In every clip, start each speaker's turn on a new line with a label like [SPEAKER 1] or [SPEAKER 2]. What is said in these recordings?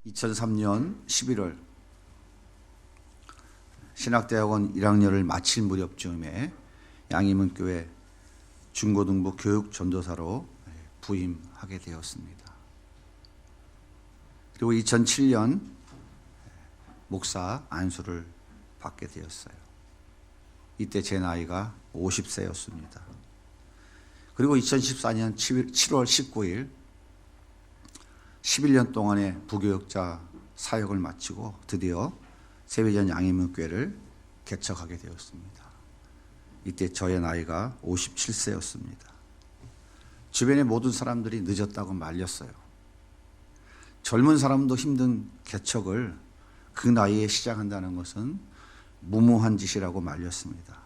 [SPEAKER 1] 2003년 11월 신학대학원 1학년을 마칠 무렵쯤에 양희문교회 중고등부 교육전도사로 부임하게 되었습니다. 그리고 2007년 목사 안수를 받게 되었어요. 이때 제 나이가 50세였습니다. 그리고 2014년 7월 19일 11년 동안의 부교육자 사역을 마치고 드디어 세비전 양희문교회를 개척하게 되었습니다. 이때 저의 나이가 57세였습니다. 주변의 모든 사람들이 늦었다고 말렸어요. 젊은 사람도 힘든 개척을 그 나이에 시작한다는 것은 무모한 짓이라고 말렸습니다.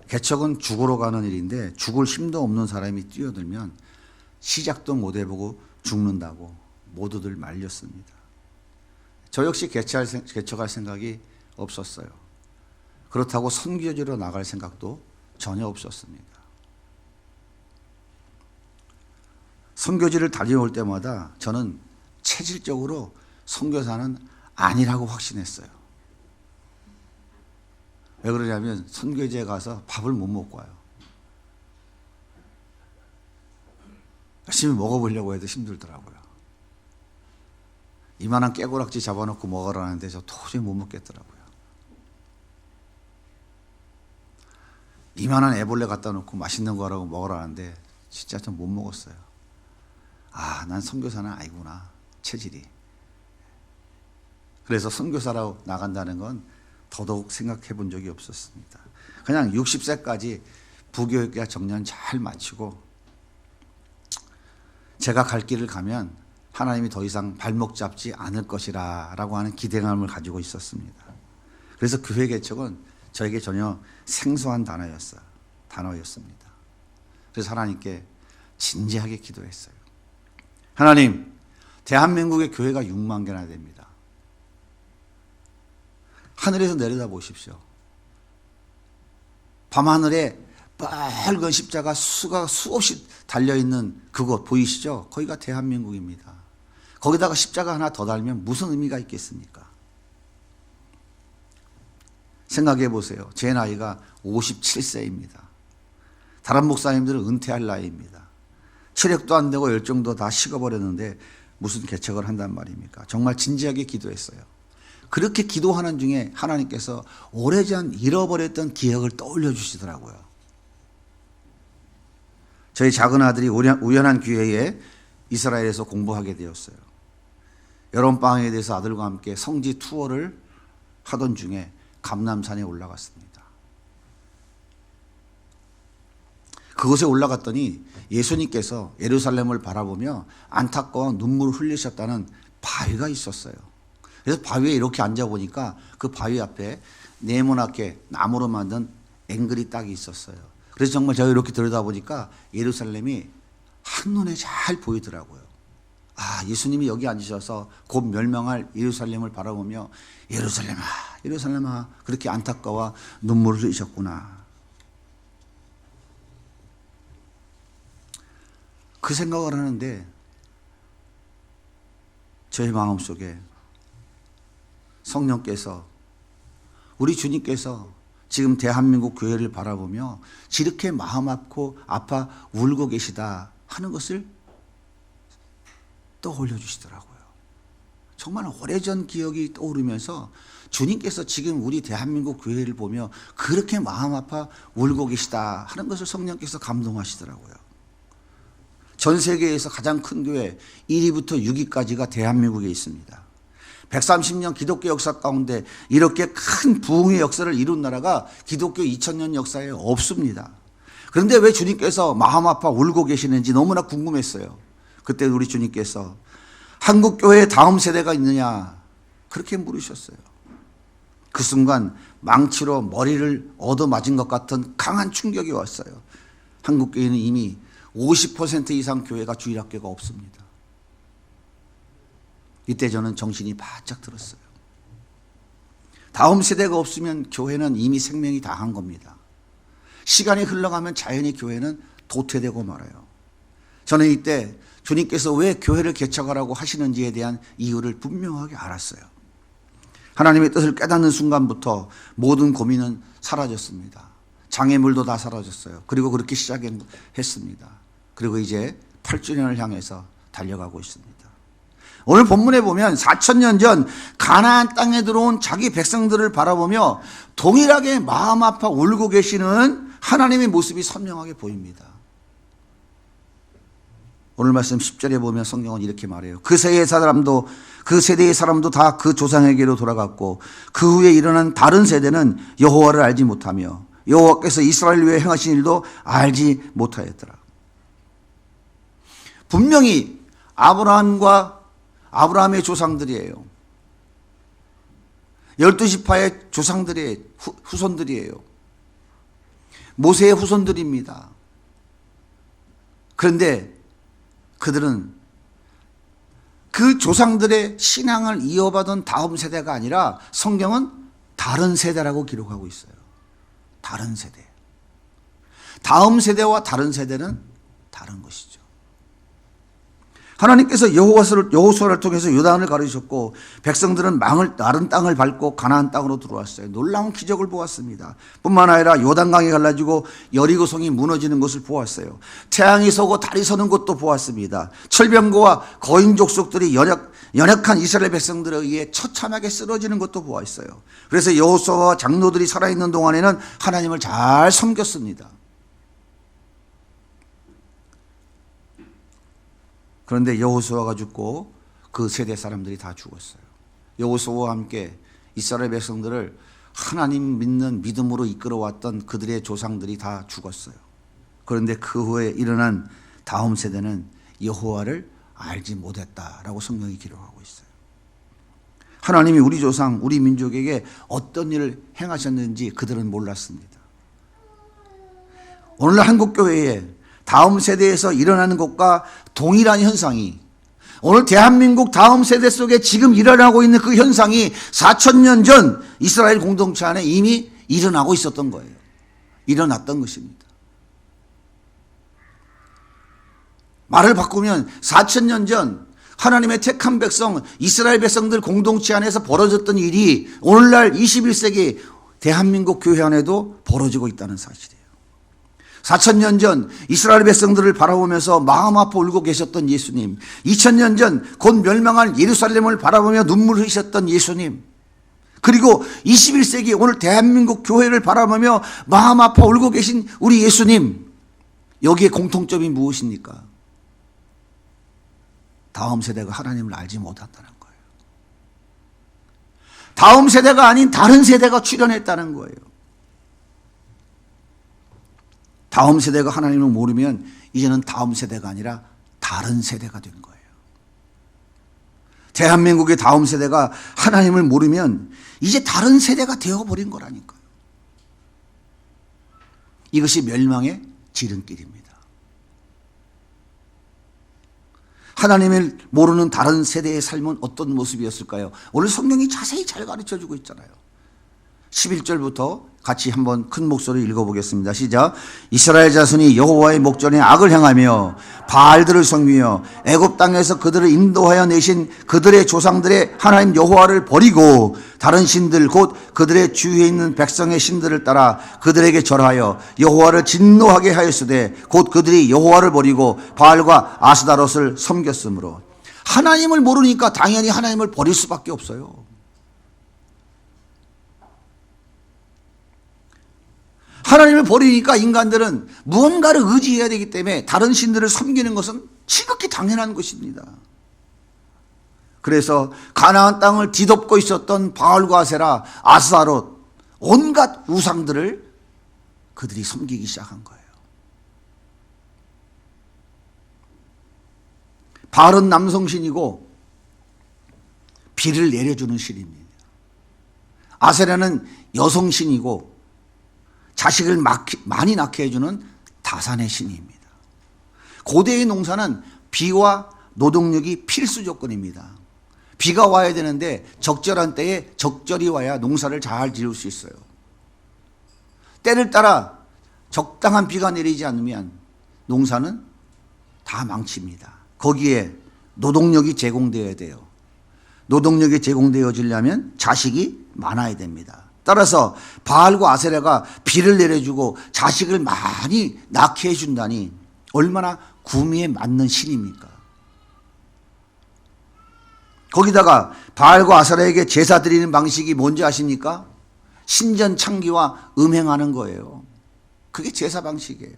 [SPEAKER 1] 개척은 죽으러 가는 일인데 죽을 힘도 없는 사람이 뛰어들면 시작도 못 해보고 죽는다고 모두들 말렸습니다. 저 역시 개척할 생각이 없었어요. 그렇다고 선교지로 나갈 생각도 전혀 없었습니다. 선교지를 다녀올 때마다 저는 체질적으로 선교사는 아니라고 확신했어요. 왜 그러냐면 선교지에 가서 밥을 못 먹고 와요. 열심히 먹어보려고 해도 힘들더라고요. 이만한 깨고락지 잡아놓고 먹으라는데 저 도저히 못 먹겠더라고요. 이만한 애벌레 갖다 놓고 맛있는 거라고 먹으라는데 진짜 좀 못 먹었어요. 아, 난 선교사는 아니구나, 체질이. 그래서 선교사라고 나간다는 건 더더욱 생각해 본 적이 없었습니다. 그냥 60세까지 부교육과 정년 잘 마치고 제가 갈 길을 가면 하나님이 더 이상 발목 잡지 않을 것이라 라고 하는 기대감을 가지고 있었습니다. 그래서 교회 개척은 저에게 전혀 생소한 단어였습니다. 그래서 하나님께 진지하게 기도했어요. 하나님, 대한민국의 교회가 6만 개나 됩니다. 하늘에서 내려다 보십시오. 밤하늘에 빨간 십자가 수가 수없이 달려있는 그곳 보이시죠? 거기가 대한민국입니다. 거기다가 십자가 하나 더 달면 무슨 의미가 있겠습니까? 생각해 보세요. 제 나이가 57세입니다. 다른 목사님들은 은퇴할 나이입니다. 체력도 안 되고 열정도 다 식어버렸는데 무슨 개척을 한단 말입니까? 정말 진지하게 기도했어요. 그렇게 기도하는 중에 하나님께서 오래전 잃어버렸던 기억을 떠올려 주시더라고요. 저희 작은 아들이 우연한 기회에 이스라엘에서 공부하게 되었어요. 여름방학에 대해서 아들과 함께 성지 투어를 하던 중에 감람산에 올라갔습니다. 그곳에 올라갔더니 예수님께서 예루살렘을 바라보며 안타까워 눈물을 흘리셨다는 바위가 있었어요. 그래서 바위에 이렇게 앉아보니까 그 바위 앞에 네모나게 나무로 만든 앵글이 딱이 있었어요. 그래서 정말 제가 이렇게 들여다보니까 예루살렘이 한눈에 잘 보이더라고요. 아, 예수님이 여기 앉으셔서 곧 멸망할 예루살렘을 바라보며 예루살렘아, 예루살렘아, 그렇게 안타까워 눈물을 흘리셨구나. 그 생각을 하는데 저의 마음속에 성령께서, 우리 주님께서 지금 대한민국 교회를 바라보며 이렇게 마음 아파 울고 계시다 하는 것을 떠올려 주시더라고요. 정말 오래전 기억이 떠오르면서 주님께서 지금 우리 대한민국 교회를 보며 그렇게 마음 아파 울고 계시다 하는 것을 성령께서 감동하시더라고요. 전 세계에서 가장 큰 교회 1위부터 6위까지가 대한민국에 있습니다. 130년 기독교 역사 가운데 이렇게 큰 부흥의 역사를 이룬 나라가 기독교 2000년 역사에 없습니다. 그런데 왜 주님께서 마음 아파 울고 계시는지 너무나 궁금했어요. 그때 우리 주님께서 한국교회의 다음 세대가 있느냐 그렇게 물으셨어요. 그 순간 망치로 머리를 얻어맞은 것 같은 강한 충격이 왔어요. 한국교회는 이미 50% 이상 교회가 주일학교가 없습니다. 이때 저는 정신이 바짝 들었어요. 다음 세대가 없으면 교회는 이미 생명이 다한 겁니다. 시간이 흘러가면 자연히 교회는 도태되고 말아요. 저는 이때 주님께서 왜 교회를 개척하라고 하시는지에 대한 이유를 분명하게 알았어요. 하나님의 뜻을 깨닫는 순간부터 모든 고민은 사라졌습니다. 장애물도 다 사라졌어요. 그리고 그렇게 시작했습니다. 그리고 이제 8주년을 향해서 달려가고 있습니다. 오늘 본문에 보면 4,000년 전 가나안 땅에 들어온 자기 백성들을 바라보며 동일하게 마음 아파 울고 계시는 하나님의 모습이 선명하게 보입니다. 오늘 말씀 10절에 보면 성경은 이렇게 말해요. 그 세대의 사람도 다 그 조상에게로 돌아갔고 그 후에 일어난 다른 세대는 여호와를 알지 못하며 여호와께서 이스라엘 위에 행하신 일도 알지 못하였더라. 분명히 아브라함의 조상들이에요. 12지파의 조상들의 후손들이에요. 모세의 후손들입니다. 그런데 그들은 그 조상들의 신앙을 이어받은 다음 세대가 아니라 성경은 다른 세대라고 기록하고 있어요. 다른 세대. 다음 세대와 다른 세대는 다른 것이죠. 하나님께서 여호수아를 통해서 요단을 가르치셨고 백성들은 마른 땅을 밟고 가나안 땅으로 들어왔어요. 놀라운 기적을 보았습니다. 뿐만 아니라 요단강이 갈라지고 여리고성이 무너지는 것을 보았어요. 태양이 서고 달이 서는 것도 보았습니다. 철병거와 거인 족속들이 연약한 이스라엘 백성들에 의해 처참하게 쓰러지는 것도 보았어요. 그래서 여호수아와 장로들이 살아있는 동안에는 하나님을 잘 섬겼습니다. 그런데 여호수아가 죽고 그 세대 사람들이 다 죽었어요. 여호수아와 함께 이스라엘 백성들을 하나님 믿는 믿음으로 이끌어왔던 그들의 조상들이 다 죽었어요. 그런데 그 후에 일어난 다음 세대는 여호와를 알지 못했다라고 성경이 기록하고 있어요. 하나님이 우리 조상, 우리 민족에게 어떤 일을 행하셨는지 그들은 몰랐습니다. 오늘날 한국교회에 다음 세대에서 일어나는 것과 동일한 현상이 오늘 대한민국 다음 세대 속에 지금 일어나고 있는 그 현상이 4,000년 전 이스라엘 공동체 안에 이미 일어나고 있었던 거예요. 일어났던 것입니다. 말을 바꾸면 4,000년 전 하나님의 택한 백성 이스라엘 백성들 공동체 안에서 벌어졌던 일이 오늘날 21세기 대한민국 교회 안에도 벌어지고 있다는 사실이에요. 4,000년 전 이스라엘 백성들을 바라보면서 마음 아파 울고 계셨던 예수님, 2,000년 전 곧 멸망할 예루살렘을 바라보며 눈물 흘리셨던 예수님, 그리고 21세기 오늘 대한민국 교회를 바라보며 마음 아파 울고 계신 우리 예수님, 여기에 공통점이 무엇입니까? 다음 세대가 하나님을 알지 못한다는 거예요. 다음 세대가 아닌 다른 세대가 출현했다는 거예요. 다음 세대가 하나님을 모르면 이제는 다음 세대가 아니라 다른 세대가 된 거예요. 대한민국의 다음 세대가 하나님을 모르면 이제 다른 세대가 되어버린 거라니까요. 이것이 멸망의 지름길입니다. 하나님을 모르는 다른 세대의 삶은 어떤 모습이었을까요? 오늘 성경이 자세히 잘 가르쳐주고 있잖아요. 11절부터 같이 한번 큰 목소리로 읽어보겠습니다. 시작. 이스라엘 자손이 여호와의 목전에 악을 행하며 바알들을 섬기며 애굽 땅에서 그들을 인도하여 내신 그들의 조상들의 하나님 여호와를 버리고 다른 신들 곧 그들의 주위에 있는 백성의 신들을 따라 그들에게 절하여 여호와를 진노하게 하였으되 곧 그들이 여호와를 버리고 바알과 아스다롯을 섬겼으므로. 하나님을 모르니까 당연히 하나님을 버릴 수밖에 없어요. 하나님을 버리니까 인간들은 무언가를 의지해야 되기 때문에 다른 신들을 섬기는 것은 지극히 당연한 것입니다. 그래서 가나안 땅을 뒤덮고 있었던 바알과 아세라, 아스타롯 온갖 우상들을 그들이 섬기기 시작한 거예요. 바알은 남성신이고 비를 내려주는 신입니다. 아세라는 여성신이고 자식을 많이 낳게 해주는 다산의 신입니다. 고대의 농사는 비와 노동력이 필수 조건입니다. 비가 와야 되는데 적절한 때에 적절히 와야 농사를 잘 지을 수 있어요. 때를 따라 적당한 비가 내리지 않으면 농사는 다 다 망칩니다. 거기에 노동력이 제공되어야 돼요. 노동력이 제공되어지려면 자식이 많아야 됩니다. 따라서 바알과 아세라가 비를 내려주고 자식을 많이 낳게 해준다니 얼마나 구미에 맞는 신입니까? 거기다가 바알과 아세라에게 제사 드리는 방식이 뭔지 아십니까? 신전 창기와 음행하는 거예요. 그게 제사 방식이에요.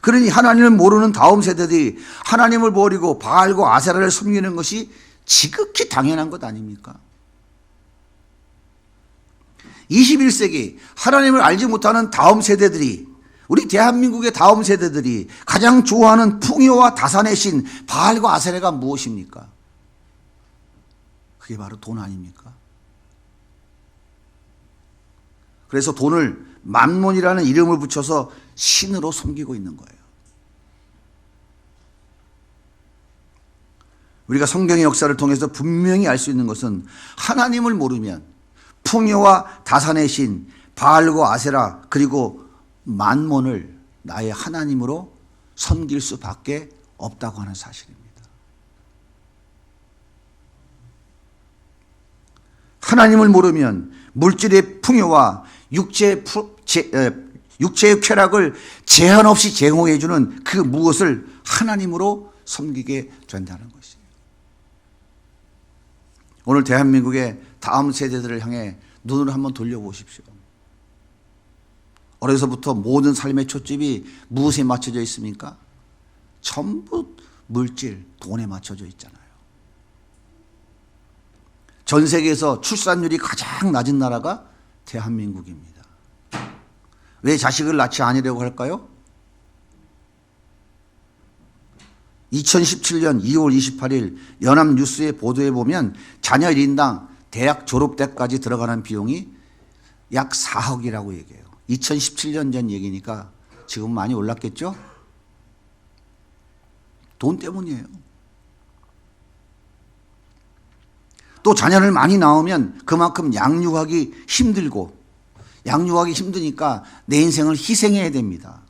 [SPEAKER 1] 그러니 하나님을 모르는 다음 세대들이 하나님을 버리고 바알과 아세라를 섬기는 것이 지극히 당연한 것 아닙니까? 21세기 하나님을 알지 못하는 다음 세대들이, 우리 대한민국의 다음 세대들이 가장 좋아하는 풍요와 다산의 신 바알과 아세라가 무엇입니까? 그게 바로 돈 아닙니까? 그래서 돈을 만몬이라는 이름을 붙여서 신으로 섬기고 있는 거예요. 우리가 성경의 역사를 통해서 분명히 알 수 있는 것은 하나님을 모르면 풍요와 다산의 신 바알과 아세라 그리고 만몬을 나의 하나님으로 섬길 수밖에 없다고 하는 사실입니다. 하나님을 모르면 물질의 풍요와 육체의 쾌락을 제한 없이 제공해 주는 그 무엇을 하나님으로 섬기게 된다는 것이에요. 오늘 대한민국의 다음 세대들을 향해 눈을 한번 돌려보십시오. 어려서부터 모든 삶의 초점이 무엇에 맞춰져 있습니까? 전부 물질, 돈에 맞춰져 있잖아요. 전 세계에서 출산율이 가장 낮은 나라가 대한민국입니다. 왜 자식을 낳지 않으려고 할까요? 2017년 2월 28일 연합뉴스의 보도에 보면 자녀 1인당 대학 졸업 때까지 들어가는 비용이 약 4억이라고 얘기해요. 2017년 전 얘기니까 지금 많이 올랐겠죠? 돈 때문이에요. 또 자녀를 많이 낳으면 그만큼 양육하기 힘들고, 양육하기 힘드니까 내 인생을 희생해야 됩니다.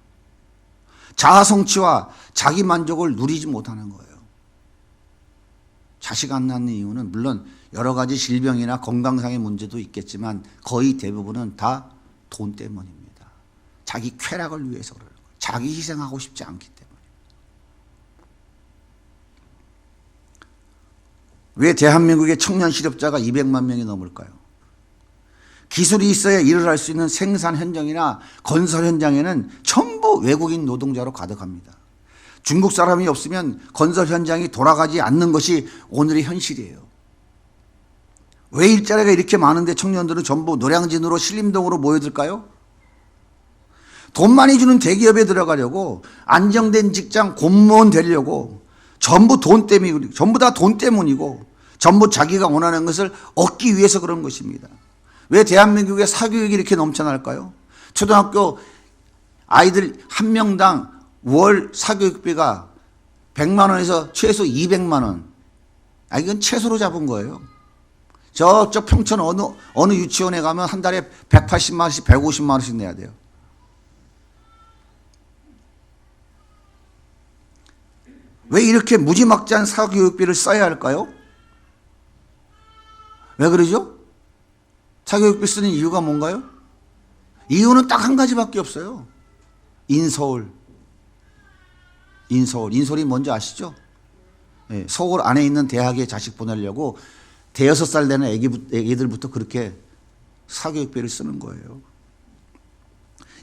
[SPEAKER 1] 자아 성취와 자기 만족을 누리지 못하는 거예요. 자식 안 낳는 이유는 물론 여러 가지 질병이나 건강상의 문제도 있겠지만 거의 대부분은 다 돈 때문입니다. 자기 쾌락을 위해서 그러는 거예요. 자기 희생하고 싶지 않기 때문에. 왜 대한민국의 청년 실업자가 200만 명이 넘을까요? 기술이 있어야 일을 할 수 있는 생산 현장이나 건설 현장에는 전부 외국인 노동자로 가득합니다. 중국 사람이 없으면 건설 현장이 돌아가지 않는 것이 오늘의 현실이에요. 왜 일자리가 이렇게 많은데 청년들은 전부 노량진으로 신림동으로 모여들까요? 돈 많이 주는 대기업에 들어가려고, 안정된 직장 공무원 되려고, 전부 돈 때문이고, 전부 다 돈 때문이고, 전부 자기가 원하는 것을 얻기 위해서 그런 것입니다. 왜 대한민국의 사교육이 이렇게 넘쳐날까요? 초등학교 아이들 한 명당 월 사교육비가 100만 원에서 최소 200만 원. 이건 최소로 잡은 거예요. 저쪽 평촌 어느 유치원에 가면 한 달에 180만 원씩 150만 원씩 내야 돼요. 왜 이렇게 무지막지한 사교육비를 써야 할까요? 왜 그러죠? 사교육비 쓰는 이유가 뭔가요? 이유는 딱 한 가지밖에 없어요. 인서울. 인서울이 뭔지 아시죠? 네, 서울 안에 있는 대학에 자식 보내려고 대여섯 살 되는 애기들부터 그렇게 사교육비를 쓰는 거예요.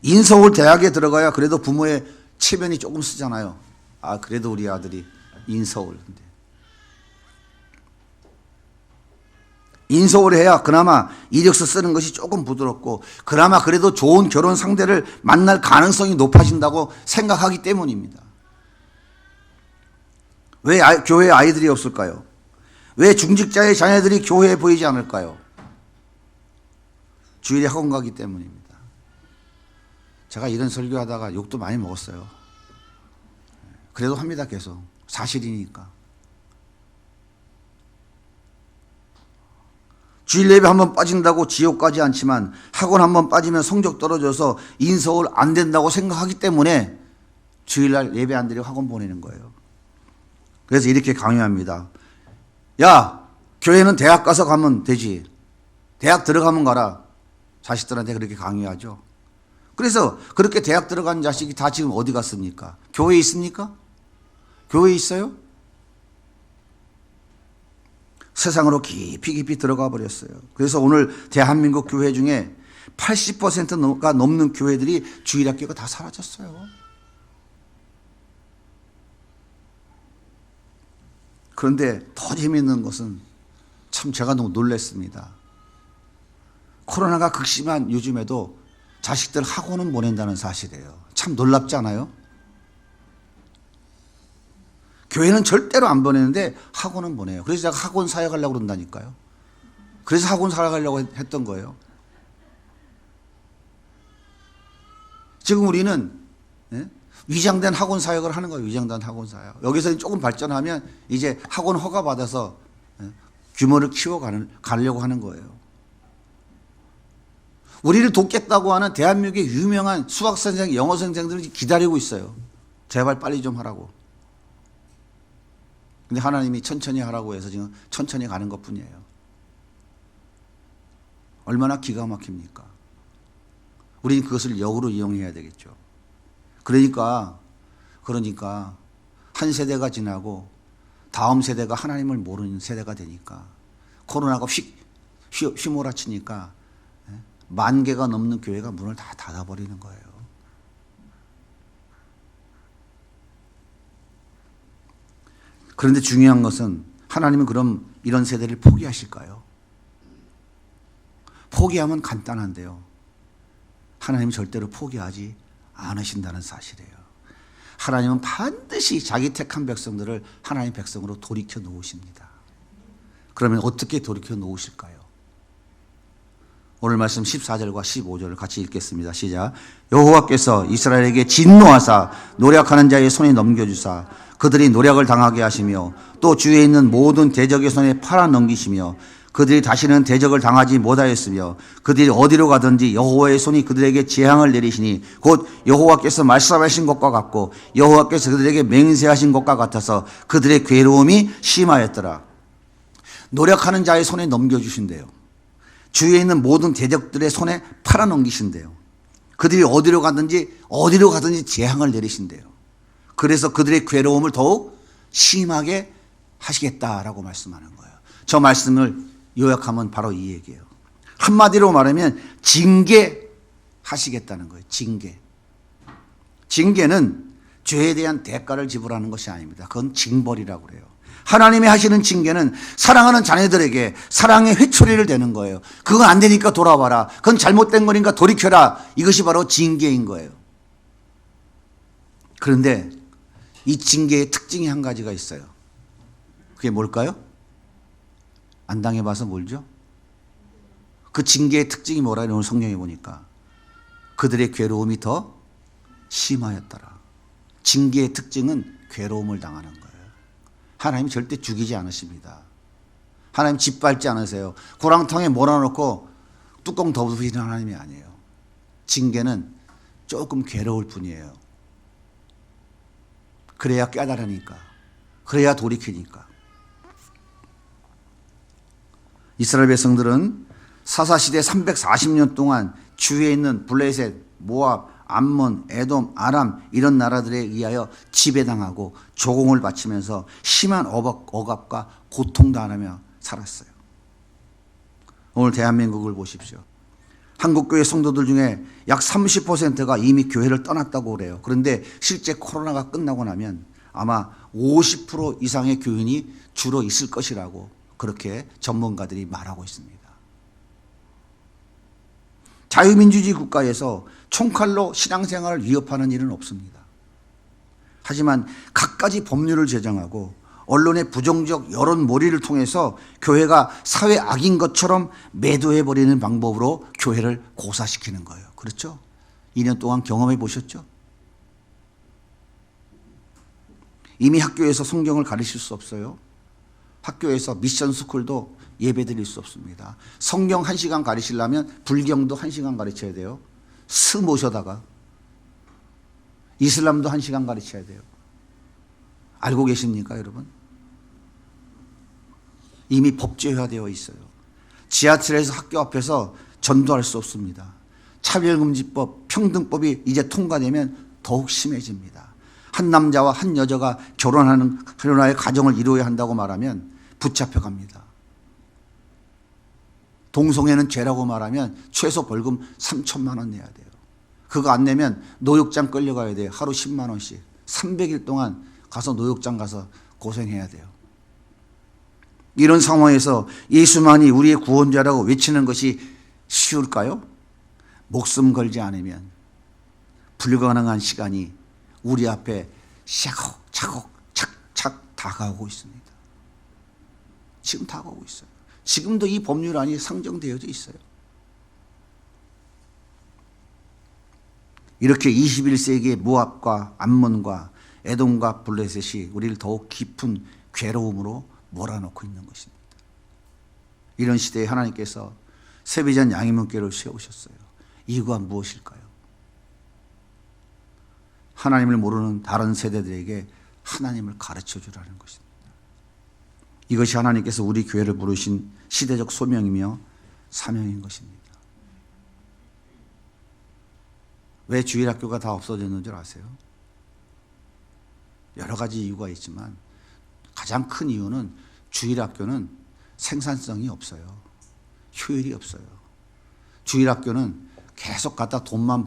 [SPEAKER 1] 인서울 대학에 들어가야 그래도 부모의 체면이 조금 쓰잖아요. 그래도 우리 아들이 인서울. 인서울 해야 그나마 이력서 쓰는 것이 조금 부드럽고, 그나마 그래도 좋은 결혼 상대를 만날 가능성이 높아진다고 생각하기 때문입니다. 왜 교회에 아이들이 없을까요? 왜 중직자의 자녀들이 교회에 보이지 않을까요? 주일에 학원 가기 때문입니다. 제가 이런 설교하다가 욕도 많이 먹었어요. 그래도 합니다. 계속. 사실이니까. 주일 예배 한번 빠진다고 지옥 가지 않지만, 학원 한번 빠지면 성적 떨어져서 인서울 안 된다고 생각하기 때문에 주일날 예배 안 드리고 학원 보내는 거예요. 그래서 이렇게 강요합니다. 야, 교회는 대학 가서 가면 되지. 대학 들어가면 가라. 자식들한테 그렇게 강요하죠. 그래서 그렇게 대학 들어간 자식이 다 지금 어디 갔습니까? 교회에 있습니까? 교회에 있어요? 세상으로 깊이 들어가 버렸어요. 그래서 오늘 대한민국 교회 중에 80%가 넘는 교회들이 주일학교가 다 사라졌어요. 그런데 더 재미있는 것은 참 제가 너무 놀랐습니다. 코로나가 극심한 요즘에도 자식들 학원은 보낸다는 사실이에요. 참 놀랍지 않아요? 교회는 절대로 안 보내는데 학원은 보내요. 그래서 제가 학원 사역하려고 그런다니까요. 그래서 학원 사역하려고 했던 거예요. 지금 우리는 위장된 학원 사역을 하는 거예요. 위장된 학원 사역. 여기서 조금 발전하면 이제 학원 허가 받아서 규모를 키워가려고 하는 거예요. 우리를 돕겠다고 하는 대한민국의 유명한 수학 선생, 영어 선생들이 기다리고 있어요. 제발 빨리 좀 하라고. 근데 하나님이 천천히 하라고 해서 지금 천천히 가는 것 뿐이에요. 얼마나 기가 막힙니까? 우리는 그것을 역으로 이용해야 되겠죠. 그러니까 한 세대가 지나고 다음 세대가 하나님을 모르는 세대가 되니까 코로나가 휘몰아치니까 10,000개가 넘는 교회가 문을 다 닫아버리는 거예요. 그런데 중요한 것은 하나님은 그럼 이런 세대를 포기하실까요? 포기하면 간단한데요. 하나님은 절대로 포기하지 않으신다는 사실이에요. 하나님은 반드시 자기 택한 백성들을 하나님의 백성으로 돌이켜 놓으십니다. 그러면 어떻게 돌이켜 놓으실까요? 오늘 말씀 14절과 15절을 같이 읽겠습니다. 시작. 여호와께서 이스라엘에게 진노하사 노력하는 자의 손에 넘겨주사 그들이 노력을 당하게 하시며 또 주위에 있는 모든 대적의 손에 팔아 넘기시며 그들이 다시는 대적을 당하지 못하였으며 그들이 어디로 가든지 여호와의 손이 그들에게 재앙을 내리시니 곧 여호와께서 말씀하신 것과 같고 여호와께서 그들에게 맹세하신 것과 같아서 그들의 괴로움이 심하였더라. 노력하는 자의 손에 넘겨주신대요. 주위에 있는 모든 대적들의 손에 팔아 넘기신대요. 그들이 어디로 가든지 재앙을 내리신대요. 그래서 그들의 괴로움을 더욱 심하게 하시겠다라고 말씀하는 거예요. 저 말씀을 요약하면 바로 이 얘기예요. 한마디로 말하면 징계하시겠다는 거예요. 징계는 죄에 대한 대가를 지불하는 것이 아닙니다. 그건 징벌이라고 그래요. 하나님이 하시는 징계는 사랑하는 자녀들에게 사랑의 회초리를 대는 거예요. 그건 안 되니까 돌아와라. 그건 잘못된 거니까 돌이켜라. 이것이 바로 징계인 거예요. 그런데 이 징계의 특징이 한 가지가 있어요. 그게 뭘까요? 안 당해봐서 몰죠? 그 징계의 특징이 뭐라 오늘 성경에 보니까 그들의 괴로움이 더 심하였더라. 징계의 특징은 괴로움을 당하는 거예요. 하나님 절대 죽이지 않으십니다. 하나님 짓밟지 않으세요. 구렁텅이에 몰아넣고 뚜껑 덮으시는 하나님이 아니에요. 징계는 조금 괴로울 뿐이에요. 그래야 깨달으니까. 그래야 돌이키니까. 이스라엘 백성들은 사사시대 340년 동안 주위에 있는 블레셋, 모압, 암몬, 에돔, 아람 이런 나라들에 의하여 지배당하고 조공을 바치면서 심한 억압과 고통당하며 살았어요. 오늘 대한민국을 보십시오. 한국교회 성도들 중에 약 30%가 이미 교회를 떠났다고 그래요. 그런데 실제 코로나가 끝나고 나면 아마 50% 이상의 교인이 주로 있을 것이라고 그렇게 전문가들이 말하고 있습니다. 자유민주주의 국가에서 총칼로 신앙생활을 위협하는 일은 없습니다. 하지만 갖가지 법률을 제정하고 언론의 부정적 여론몰이를 통해서 교회가 사회 악인 것처럼 매도해버리는 방법으로 교회를 고사시키는 거예요. 그렇죠? 2년 동안 경험해 보셨죠? 이미 학교에서 성경을 가르칠 수 없어요. 학교에서 미션 스쿨도 예배 드릴 수 없습니다. 성경 1시간 가르치려면 불경도 1시간 가르쳐야 돼요. 모셔다가 이슬람도 1시간 가르쳐야 돼요. 알고 계십니까, 여러분? 이미 법제화되어 있어요. 지하철에서 학교 앞에서 전도할 수 없습니다. 차별금지법, 평등법이 이제 통과되면 더욱 심해집니다. 한 남자와 한 여자가 결혼하여 가정을 이루어야 한다고 말하면 붙잡혀갑니다. 동성애는 죄라고 말하면 최소 벌금 3천만 원 내야 돼요. 그거 안 내면 노역장 끌려가야 돼요. 하루 10만 원씩. 300일 동안 가서 노역장 가서 고생해야 돼요. 이런 상황에서 예수만이 우리의 구원자라고 외치는 것이 쉬울까요? 목숨 걸지 않으면 불가능한 시간이 우리 앞에 차곡차곡 착착 다가오고 있습니다. 지금 다가오고 있어요. 지금도 이 법률안이 상정되어져 있어요. 이렇게 21세기의 모압과 암몬과 에돔과 블레셋이 우리를 더욱 깊은 괴로움으로 몰아넣고 있는 것입니다. 이런 시대에 하나님께서 세비전 양이문교를 세우셨어요. 이유가 무엇일까요? 하나님을 모르는 다른 세대들에게 하나님을 가르쳐 주라는 것입니다. 이것이 하나님께서 우리 교회를 부르신 시대적 소명이며 사명인 것입니다. 왜 주일학교가 다 없어졌는 줄 아세요? 여러 가지 이유가 있지만 가장 큰 이유는 주일학교는 생산성이 없어요. 효율이 없어요. 주일학교는 계속 갖다 돈만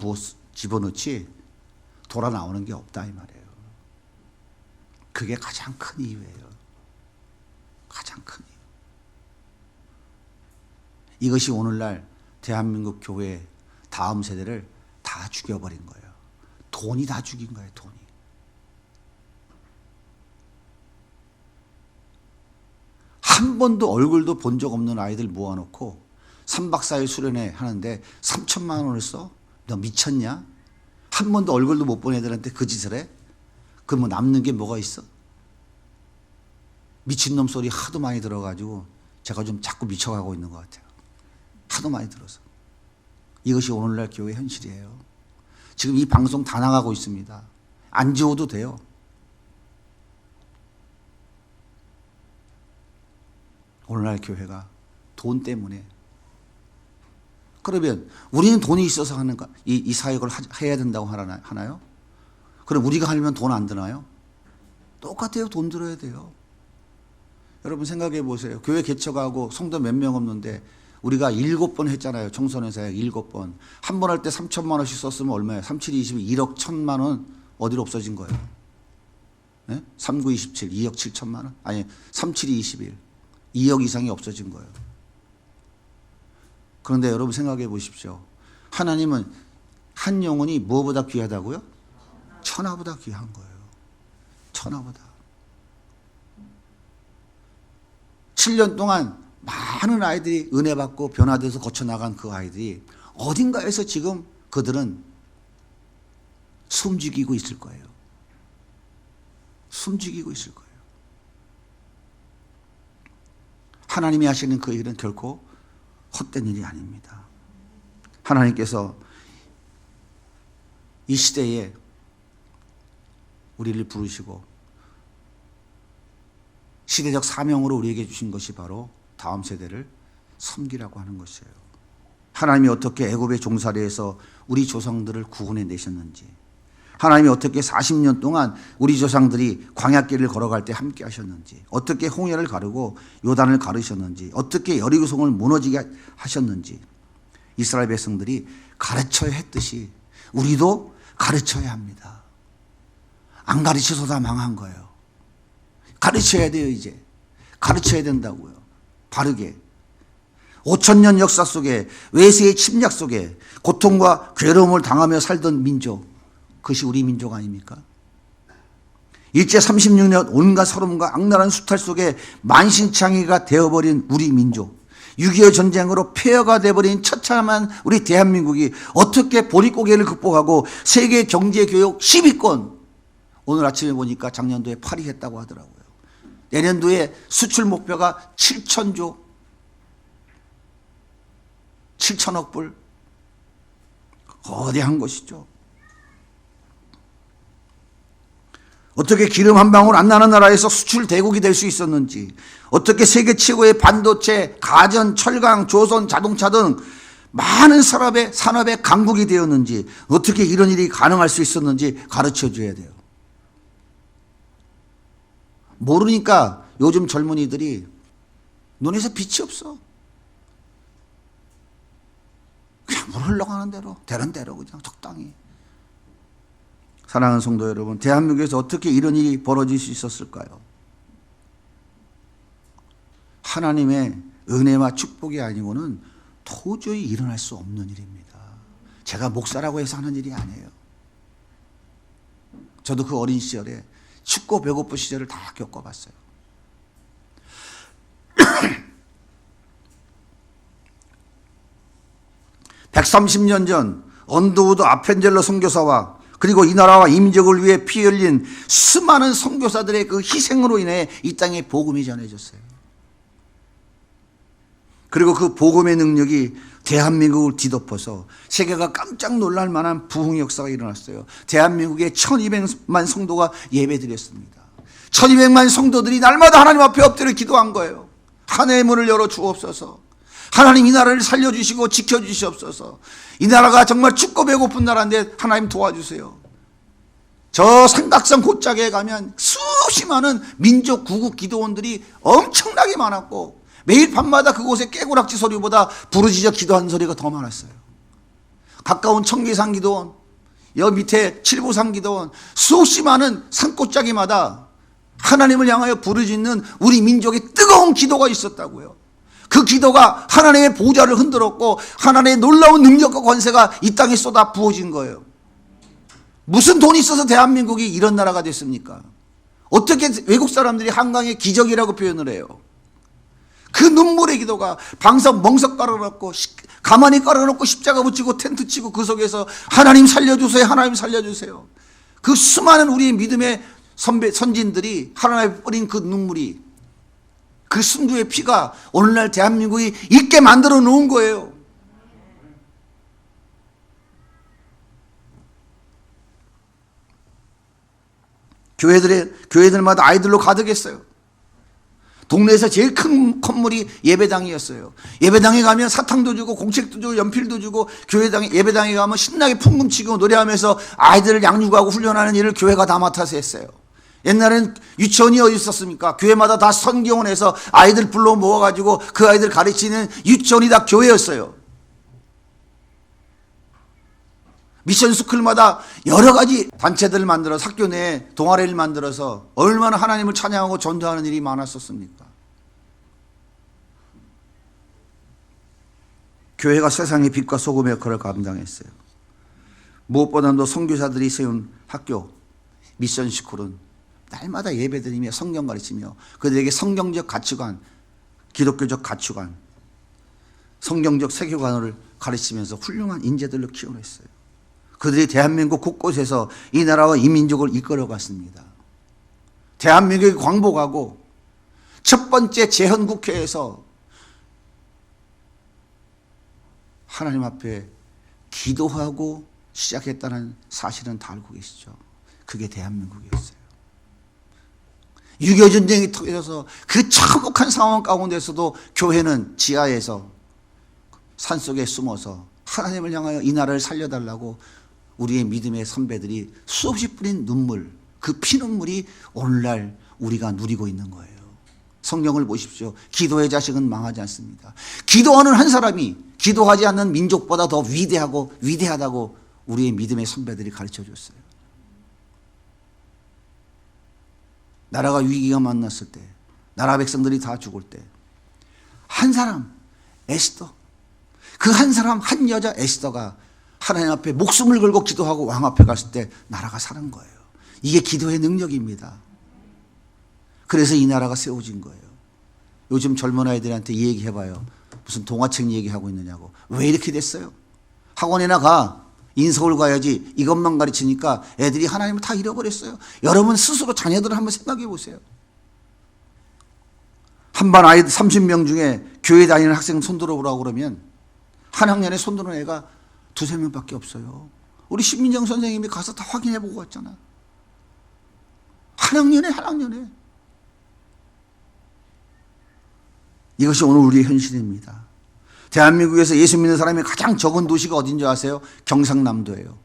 [SPEAKER 1] 집어넣지 돌아 나오는 게 없다 이 말이에요. 그게 가장 큰 이유예요. 가장 큰 이유. 이것이 오늘날 대한민국 교회 다음 세대를 다 죽여버린 거예요. 돈이 다 죽인 거예요. 돈이. 한 번도 얼굴도 본 적 없는 아이들 모아놓고 3박 4일 수련회 하는데 3천만 원을 써? 너 미쳤냐? 한 번도 얼굴도 못 본 애들한테 그 짓을 해? 그럼 뭐 남는 게 뭐가 있어? 미친놈 소리 하도 많이 들어가지고 제가 좀 자꾸 미쳐가고 있는 것 같아요. 하도 많이 들어서. 이것이 오늘날 교회 현실이에요. 지금 이 방송 다 나가고 있습니다. 안 지워도 돼요. 오늘날 교회가 돈 때문에. 그러면 우리는 돈이 있어서 하는가? 이 사역을 해야 된다고 하나요? 그럼 우리가 하려면 돈 안 드나요? 똑같아요. 돈 들어야 돼요. 여러분 생각해 보세요. 교회 개척하고 성도 몇 명 없는데 우리가 7번 했잖아요. 청소년 사역 7번. 한 번 할 때 3천만 원씩 썼으면 얼마예요? 37, 22, 1억 1천만 원 어디로 없어진 거예요? 네? 39, 27, 2억 7천만 원? 아니 37, 21, 2억 이상이 없어진 거예요. 그런데 여러분 생각해 보십시오. 하나님은 한 영혼이 무엇보다 귀하다고요? 천하보다 귀한 거예요. 천하보다. 7년 동안 많은 아이들이 은혜 받고 변화돼서 거쳐나간 그 아이들이 어딘가에서 지금 그들은 숨죽이고 있을 거예요. 숨죽이고 있을 거예요. 하나님이 하시는 그 일은 결코 헛된 일이 아닙니다. 하나님께서 이 시대에 우리를 부르시고 시대적 사명으로 우리에게 주신 것이 바로 다음 세대를 섬기라고 하는 것이에요. 하나님이 어떻게 애굽의 종살이에서 우리 조상들을 구원해 내셨는지, 하나님이 어떻게 40년 동안 우리 조상들이 광야길을 걸어갈 때 함께 하셨는지, 어떻게 홍해를 가르고 요단을 가르셨는지, 어떻게 여리고성을 무너지게 하셨는지 이스라엘 백성들이 가르쳐야 했듯이 우리도 가르쳐야 합니다. 안 가르쳐서 다 망한 거예요. 가르쳐야 돼요. 이제 가르쳐야 된다고요. 바르게. 5,000년 역사 속에 외세의 침략 속에 고통과 괴로움을 당하며 살던 민족, 그것이 우리 민족 아닙니까? 일제 36년 온갖 서름과 악랄한 수탈 속에 만신창이가 되어버린 우리 민족, 6.25 전쟁으로 폐허가 되어버린 처참한 우리 대한민국이 어떻게 보릿고개를 극복하고 세계 경제교육 10위권, 오늘 아침에 보니까 작년도에 8위 했다고 하더라고요. 내년도에 수출 목표가 7천조, 7천억 불, 거대한 것이죠. 어떻게 기름 한 방울 안 나는 나라에서 수출 대국이 될 수 있었는지, 어떻게 세계 최고의 반도체, 가전, 철강, 조선, 자동차 등 많은 산업의 강국이 되었는지, 어떻게 이런 일이 가능할 수 있었는지 가르쳐 줘야 돼요. 모르니까 요즘 젊은이들이 눈에서 빛이 없어. 그냥 물 흘러가는 대로, 되는 대로 그냥 적당히. 사랑하는 성도 여러분, 대한민국에서 어떻게 이런 일이 벌어질 수 있었을까요? 하나님의 은혜와 축복이 아니고는 도저히 일어날 수 없는 일입니다. 제가 목사라고 해서 하는 일이 아니에요. 저도 그 어린 시절에 춥고 배고픈 시절을 다 겪어봤어요. (130년) 전 언더우드 아펜젤러 선교사와 그리고 이 나라와 이민족을 위해 피 흘린 수많은 선교사들의 그 희생으로 인해 이 땅에 복음이 전해졌어요. 그리고 그 복음의 능력이 대한민국을 뒤덮어서 세계가 깜짝 놀랄 만한 부흥 역사가 일어났어요. 대한민국에 1200만 성도가 예배드렸습니다. 1200만 성도들이 날마다 하나님 앞에 엎드려 기도한 거예요. 하늘의 문을 열어 주옵소서. 하나님 이 나라를 살려주시고 지켜주시옵소서. 이 나라가 정말 춥고 배고픈 나라인데 하나님 도와주세요. 저 삼각산 곧자기에 가면 수없이 많은 민족 구국 기도원들이 엄청나게 많았고 매일 밤마다 그곳에 깨구락지 소리보다 부르짖어 기도하는 소리가 더 많았어요. 가까운 청계산 기도원, 여 밑에 칠보산 기도원, 수없이 많은 산꼭자기마다 하나님을 향하여 부르짖는 우리 민족의 뜨거운 기도가 있었다고요. 그 기도가 하나님의 보좌를 흔들었고 하나님의 놀라운 능력과 권세가 이 땅에 쏟아 부어진 거예요. 무슨 돈이 있어서 대한민국이 이런 나라가 됐습니까? 어떻게 외국 사람들이 한강의 기적이라고 표현을 해요? 그 눈물의 기도가 방석 멍석 깔아놓고 가만히 깔아놓고 십자가 붙이고 텐트 치고 그 속에서 하나님 살려주세요, 하나님 살려주세요. 그 수많은 우리의 믿음의 선진들이 하나님에 뿌린 그 눈물이, 그 순교의 피가 오늘날 대한민국이 있게 만들어 놓은 거예요. 교회들마다 아이들로 가득했어요. 동네에서 제일 큰 건물이 예배당이었어요. 예배당에 가면 사탕도 주고 공책도 주고 연필도 주고 예배당에 가면 신나게 풍금치고 노래하면서 아이들을 양육하고 훈련하는 일을 교회가 다 맡아서 했어요. 옛날엔 유치원이 어디 있었습니까? 교회마다 다 선교원에서 아이들 불러 모아가지고 그 아이들 가르치는 유치원이 다 교회였어요. 미션스쿨마다 여러 가지 단체들을 만들어서 학교 내에 동아리를 만들어서 얼마나 하나님을 찬양하고 전도하는 일이 많았었습니까? 교회가 세상의 빛과 소금의 역할을 감당했어요. 무엇보다도 선교사들이 세운 학교 미션스쿨은 날마다 예배드리며 성경 가르치며 그들에게 성경적 가치관, 기독교적 가치관, 성경적 세계관을 가르치면서 훌륭한 인재들로 키워냈어요. 그들이 대한민국 곳곳에서 이 나라와 이 민족을 이끌어갔습니다. 대한민국이 광복하고 첫 번째 재헌국회에서 하나님 앞에 기도하고 시작했다는 사실은 다 알고 계시죠. 그게 대한민국이었어요. 6.25 전쟁이 터져서 그 참혹한 상황 가운데서도 교회는 지하에서 산속에 숨어서 하나님을 향하여 이 나라를 살려달라고 우리의 믿음의 선배들이 수없이 뿌린 눈물, 그 피눈물이 오늘날 우리가 누리고 있는 거예요. 성경을 보십시오. 기도의 자식은 망하지 않습니다. 기도하는 한 사람이 기도하지 않는 민족보다 더 위대하다고 우리의 믿음의 선배들이 가르쳐 줬어요. 나라가 위기가 만났을 때, 나라 백성들이 다 죽을 때, 한 사람, 에스더, 그 한 사람, 한 여자 에스더가 하나님 앞에 목숨을 걸고 기도하고 왕 앞에 갔을 때 나라가 사는 거예요. 이게 기도의 능력입니다. 그래서 이 나라가 세워진 거예요. 요즘 젊은 아이들한테 이 얘기 해봐요. 무슨 동화책 얘기하고 있느냐고. 왜 이렇게 됐어요? 학원이나 가. 인서울 가야지. 이것만 가르치니까 애들이 하나님을 다 잃어버렸어요. 여러분 스스로 자녀들을 한번 생각해 보세요. 한 반 아이들 30명 중에 교회 다니는 학생 손들어 보라고 그러면 한 학년에 손드는 애가 2-3명밖에 없어요. 우리 신민정 선생님이 가서 다 확인해 보고 왔잖아. 한 학년에 한 학년에. 이것이 오늘 우리의 현실입니다. 대한민국에서 예수 믿는 사람이 가장 적은 도시가 어딘지 아세요? 경상남도예요.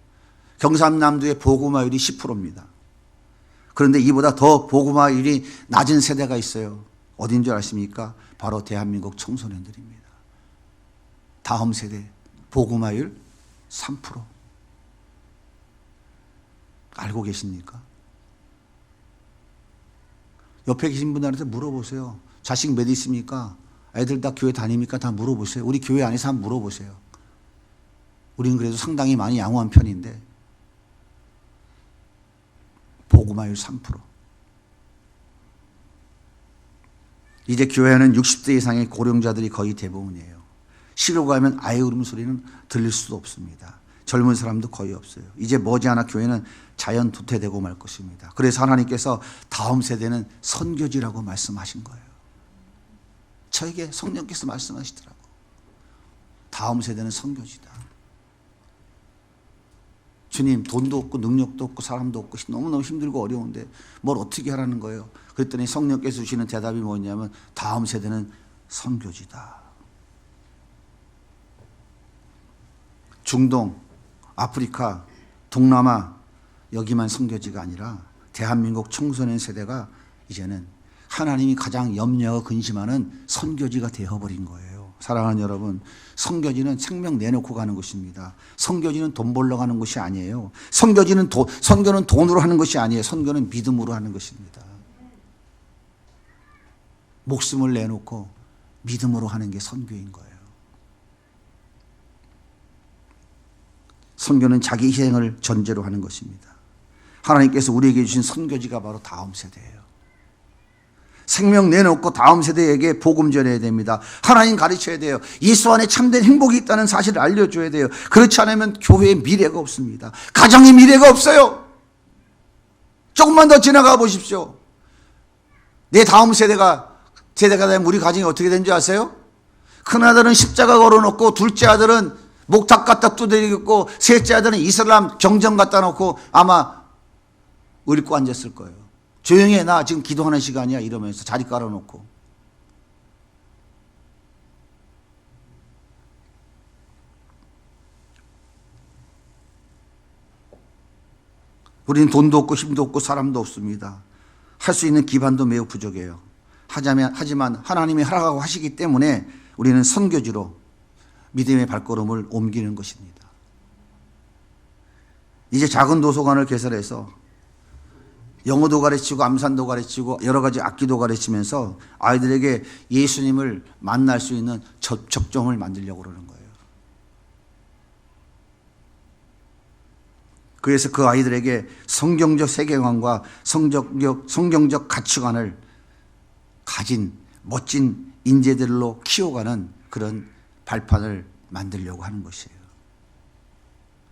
[SPEAKER 1] 경상남도의 복음화율이 10%입니다. 그런데 이보다 더 복음화율이 낮은 세대가 있어요. 어딘 줄 아십니까? 바로 대한민국 청소년들입니다. 다음 세대 복음화율 3%. 알고 계십니까? 옆에 계신 분들한테 물어보세요. 자식 몇 있습니까? 애들 다 교회 다닙니까? 다 물어보세요. 우리 교회 안에서 한번 물어보세요. 우리는 그래도 상당히 많이 양호한 편인데 복음화율 3%. 이제 교회는 60대 이상의 고령자들이 거의 대부분이에요. 시로 가면 아예 울음소리는 들릴 수도 없습니다. 젊은 사람도 거의 없어요. 이제 머지않아 교회는 자연 도태되고 말 것입니다. 그래서 하나님께서 다음 세대는 선교지라고 말씀하신 거예요. 저에게 성령께서 말씀하시더라고. 다음 세대는 선교지다. 주님, 돈도 없고 능력도 없고 사람도 없고 너무너무 힘들고 어려운데 뭘 어떻게 하라는 거예요? 그랬더니 성령께서 주시는 대답이 뭐냐면 다음 세대는 선교지다. 중동, 아프리카, 동남아 여기만 선교지가 아니라 대한민국 청소년 세대가 이제는 하나님이 가장 염려하고 근심하는 선교지가 되어버린 거예요. 사랑하는 여러분, 선교지는 생명 내놓고 가는 것입니다. 선교지는 돈 벌러 가는 것이 아니에요. 선교는 돈으로 하는 것이 아니에요. 선교는 믿음으로 하는 것입니다. 목숨을 내놓고 믿음으로 하는 게 선교인 거예요. 선교는 자기 희생을 전제로 하는 것입니다. 하나님께서 우리에게 주신 선교지가 바로 다음 세대예요. 생명 내놓고 다음 세대에게 복음 전해야 됩니다. 하나님 가르쳐야 돼요. 예수 안에 참된 행복이 있다는 사실을 알려줘야 돼요. 그렇지 않으면 교회의 미래가 없습니다. 가정의 미래가 없어요. 조금만 더 지나가 보십시오. 내 다음 세대가 되면 우리 가정이 어떻게 되는지 아세요? 큰아들은 십자가 걸어놓고 둘째 아들은 목탁 갖다 두드리고 셋째 아들은 이슬람 경전 갖다 놓고 아마 읽고 앉았을 거예요. 조용히 해, 나 지금 기도하는 시간이야 이러면서 자리 깔아놓고. 우리는 돈도 없고 힘도 없고 사람도 없습니다. 할 수 있는 기반도 매우 부족해요. 하지만 하나님이 하라고 하시기 때문에 우리는 선교지로 믿음의 발걸음을 옮기는 것입니다. 이제 작은 도서관을 개설해서 영어도 가르치고 암산도 가르치고 여러 가지 악기도 가르치면서 아이들에게 예수님을 만날 수 있는 접촉점을 만들려고 그러는 거예요. 그래서 그 아이들에게 성경적 세계관과 성경적 가치관을 가진 멋진 인재들로 키워가는 그런 발판을 만들려고 하는 것이에요.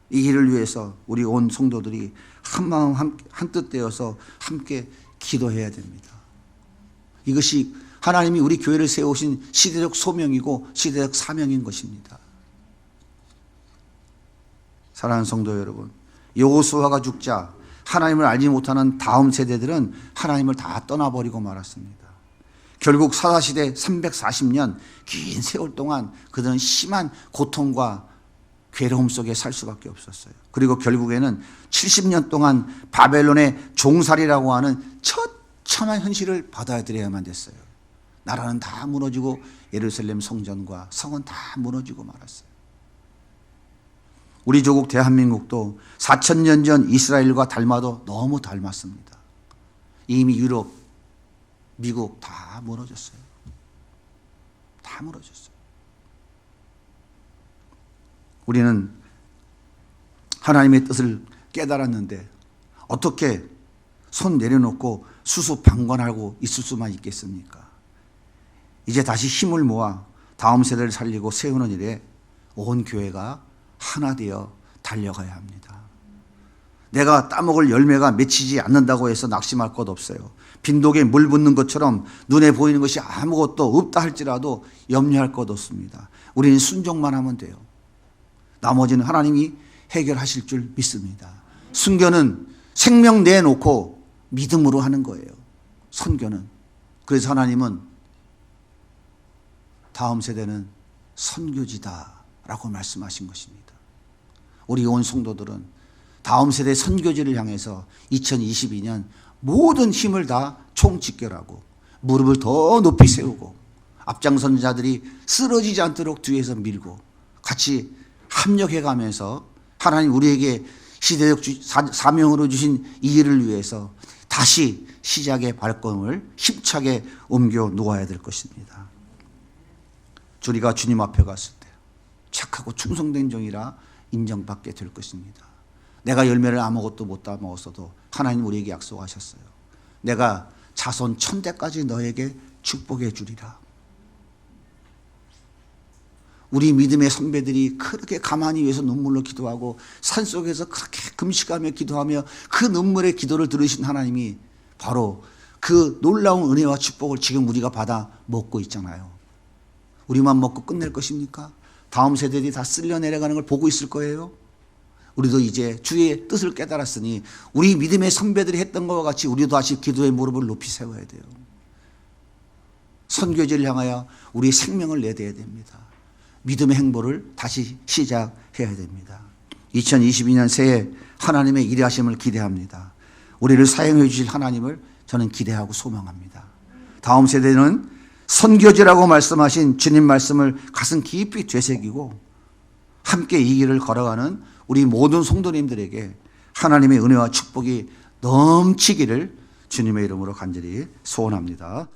[SPEAKER 1] 이 일을 위해서 우리 온 성도들이 한마음 한뜻 되어서 함께 기도해야 됩니다. 이것이 하나님이 우리 교회를 세우신 시대적 소명이고 시대적 사명인 것입니다. 사랑하는 성도 여러분, 여호수아가 죽자 하나님을 알지 못하는 다음 세대들은 하나님을 다 떠나버리고 말았습니다. 결국 사사시대 340년 긴 세월 동안 그들은 심한 고통과 괴로움 속에 살 수밖에 없었어요. 그리고 결국에는 70년 동안 바벨론의 종살이라고 하는 처참한 현실을 받아들여야만 됐어요. 나라는 다 무너지고 예루살렘 성전과 성은 다 무너지고 말았어요. 우리 조국 대한민국도 4,000년 전 이스라엘과 닮아도 너무 닮았습니다. 이미 유럽, 미국 다 무너졌어요. 다 무너졌어요. 우리는 하나님의 뜻을 깨달았는데 어떻게 손 내려놓고 수수방관하고 있을 수만 있겠습니까? 이제 다시 힘을 모아 다음 세대를 살리고 세우는 일에 온 교회가 하나 되어 달려가야 합니다. 내가 따먹을 열매가 맺히지 않는다고 해서 낙심할 것 없어요. 빈독에 물 붓는 것처럼 눈에 보이는 것이 아무것도 없다 할지라도 염려할 것 없습니다. 우리는 순종만 하면 돼요. 나머지는 하나님이 해결하실 줄 믿습니다. 순교는 생명 내놓고 믿음으로 하는 거예요. 선교는. 그래서 하나님은 다음 세대는 선교지다라고 말씀하신 것입니다. 우리 온 성도들은 다음 세대 선교지를 향해서 2022년 모든 힘을 다 총집결하고 무릎을 더 높이 세우고 앞장선 자들이 쓰러지지 않도록 뒤에서 밀고 같이 합력해 가면서 하나님 우리에게 시대적 사명으로 주신 이 일을 위해서 다시 시작의 발걸음을 힘차게 옮겨 놓아야 될 것입니다. 우리가 주님 앞에 갔을 때 착하고 충성된 종이라 인정받게 될 것입니다. 내가 열매를 아무것도 못 따먹었어도 하나님 우리에게 약속하셨어요. 내가 자손 1000대까지 너에게 축복해 주리라. 우리 믿음의 선배들이 그렇게 가만히 위해서 눈물로 기도하고 산속에서 그렇게 금식하며 기도하며 그 눈물의 기도를 들으신 하나님이 바로 그 놀라운 은혜와 축복을 지금 우리가 받아 먹고 있잖아요. 우리만 먹고 끝낼 것입니까? 다음 세대들이 다 쓸려 내려가는 걸 보고 있을 거예요. 우리도 이제 주의 뜻을 깨달았으니 우리 믿음의 선배들이 했던 것과 같이 우리도 다시 기도의 무릎을 높이 세워야 돼요. 선교지를 향하여 우리의 생명을 내대야 됩니다. 믿음의 행보를 다시 시작해야 됩니다. 2022년 새해 하나님의 일하심을 기대합니다. 우리를 사용해 주실 하나님을 저는 기대하고 소망합니다. 다음 세대는 선교지라고 말씀하신 주님 말씀을 가슴 깊이 되새기고 함께 이 길을 걸어가는 우리 모든 성도님들에게 하나님의 은혜와 축복이 넘치기를 주님의 이름으로 간절히 소원합니다.